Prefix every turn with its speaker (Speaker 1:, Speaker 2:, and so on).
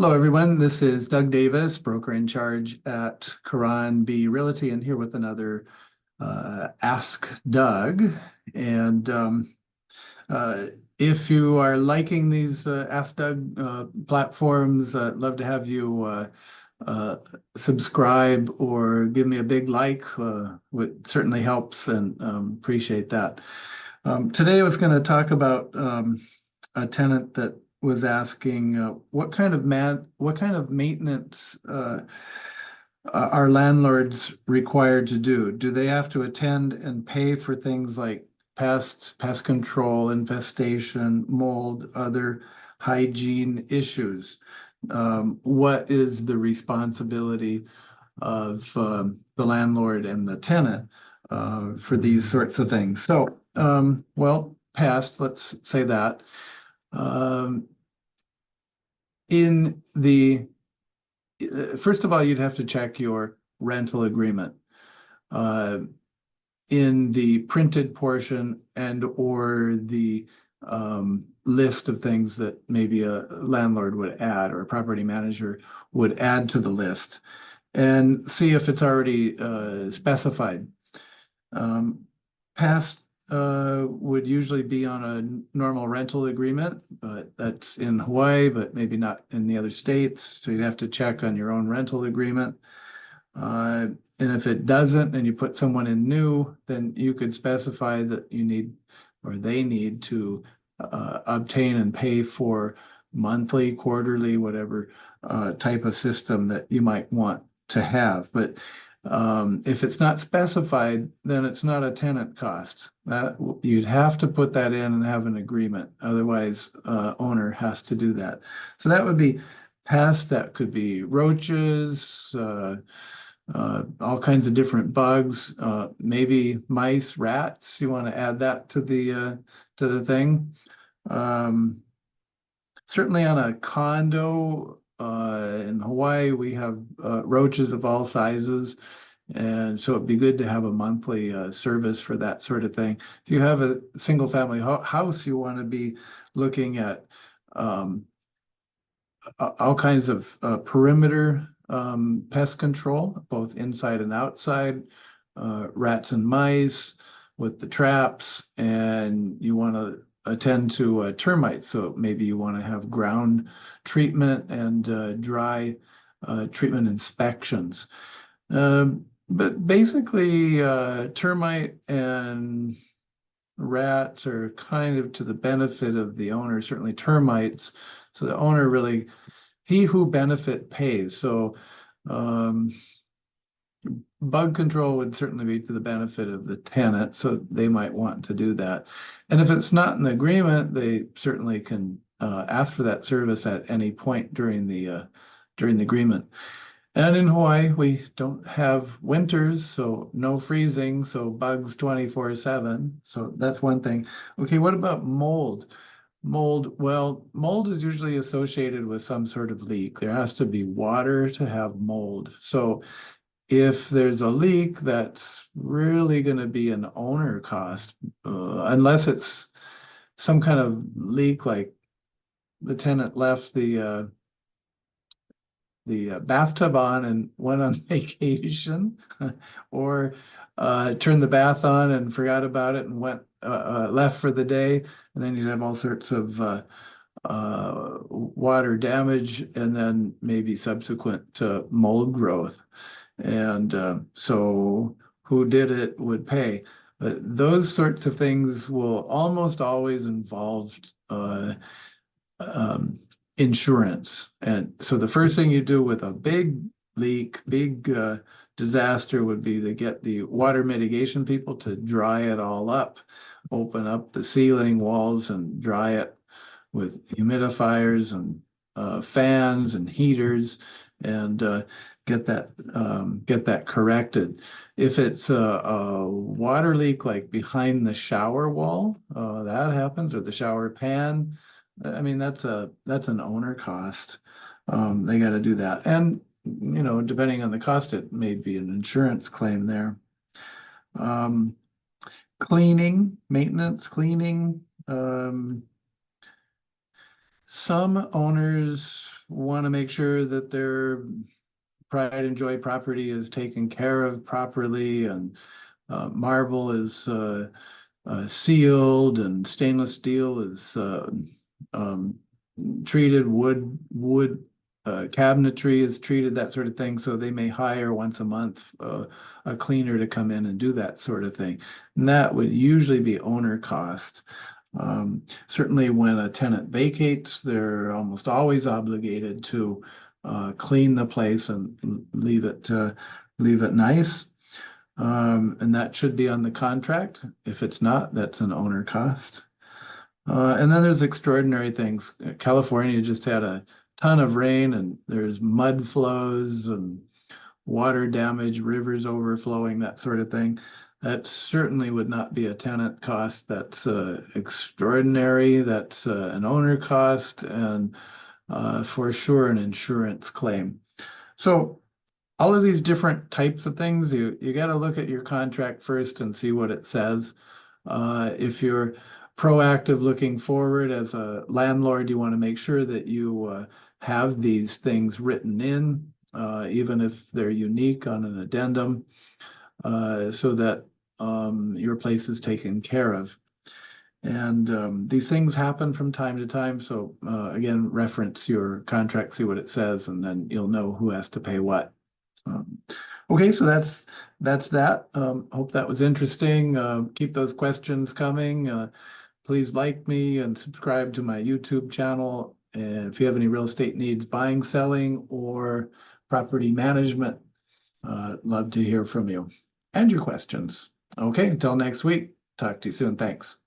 Speaker 1: Hello, everyone. This is Doug Davis, broker in charge at Karan B Realty, and here with another Ask Doug. And uh, if you are liking these Ask Doug platforms, I'd love to have you subscribe or give me a big like. It certainly helps, and appreciate that. Today, I was going to talk about a tenant that was asking what kind of maintenance are landlords required to do? Do they have to attend and pay for things like pest control, infestation, mold, other hygiene issues? What is the responsibility of the landlord and the tenant for these sorts of things? So, well, pest, let's say that. Um, in the First of all, you'd have to check your rental agreement in the printed portion and or the list of things that maybe a landlord would add or a property manager would add to the list, and see if it's already specified. Past would usually be on a normal rental agreement, but that's in Hawaii, but maybe not in the other states. So you'd have to check on your own rental agreement. And if it doesn't, and you put someone in new, then you could specify that you need, or they need to obtain and pay for monthly, quarterly, whatever type of system that you might want to have. But if it's not specified, then it's not a tenant cost. That you'd have to put that in and have an agreement. Otherwise, owner has to do that. So that would be pests. That could be roaches, all kinds of different bugs, maybe mice, rats. You want to add that to the thing. Certainly on a condo in Hawaii, we have roaches of all sizes. And so it'd be good to have a monthly service for that sort of thing. If you have a single family house, you want to be looking at all kinds of perimeter pest control, both inside and outside, rats and mice with the traps, and you want to attend to termites. So maybe you want to have ground treatment and dry treatment inspections. But basically, termite and rats are kind of to the benefit of the owner, certainly termites. So the owner really, he who benefit pays. So bug control would certainly be to the benefit of the tenant, so they might want to do that. And if it's not an agreement, they certainly can ask for that service at any point during the agreement. And in Hawaii, we don't have winters, so no freezing, so bugs 24/7. So that's one thing. Okay, what about mold? Mold, well, mold is usually associated with some sort of leak. There has to be water to have mold. So if there's a leak, that's really going to be an owner cost, unless it's some kind of leak like the tenant left the bathtub on and went on vacation, or turned the bath on and forgot about it and went left for the day, and then you'd have all sorts of water damage and then maybe subsequent mold growth. And so who did it would pay. But those sorts of things will almost always involve insurance. And so the first thing you do with a big leak, big disaster would be to get the water mitigation people to dry it all up, open up the ceiling walls and dry it with humidifiers and fans and heaters, and get that corrected. If it's a water leak like behind the shower wall, that happens, or the shower pan. I mean, that's an owner cost. They got to do that, and depending on the cost, it may be an insurance claim there. Cleaning, maintenance, cleaning. Some owners want to make sure that their pride and joy property is taken care of properly, and marble is sealed, and stainless steel is um, treated, wood cabinetry is treated, that sort of thing. So they may hire once a month a cleaner to come in and do that sort of thing. And that would usually be owner cost. Certainly when a tenant vacates, they're almost always obligated to clean the place and leave it nice. And that should be on the contract. If it's not, that's an owner cost. And then there's extraordinary things. California just had a ton of rain, and there's mud flows and water damage, rivers overflowing, that sort of thing. That certainly would not be a tenant cost. That's extraordinary. That's an owner cost, and for sure an insurance claim. So all of these different types of things, you got to look at your contract first and see what it says. If you're proactive looking forward as a landlord, you want to make sure that you have these things written in, even if they're unique on an addendum, so that your place is taken care of. And these things happen from time to time. So again, reference your contract, see what it says, and then you'll know who has to pay what. Okay, so that's that. Hope that was interesting. Keep those questions coming. Please like me and subscribe to my YouTube channel. And if you have any real estate needs, buying, selling, or property management, love to hear from you and your questions. Okay, until next week, talk to you soon. Thanks.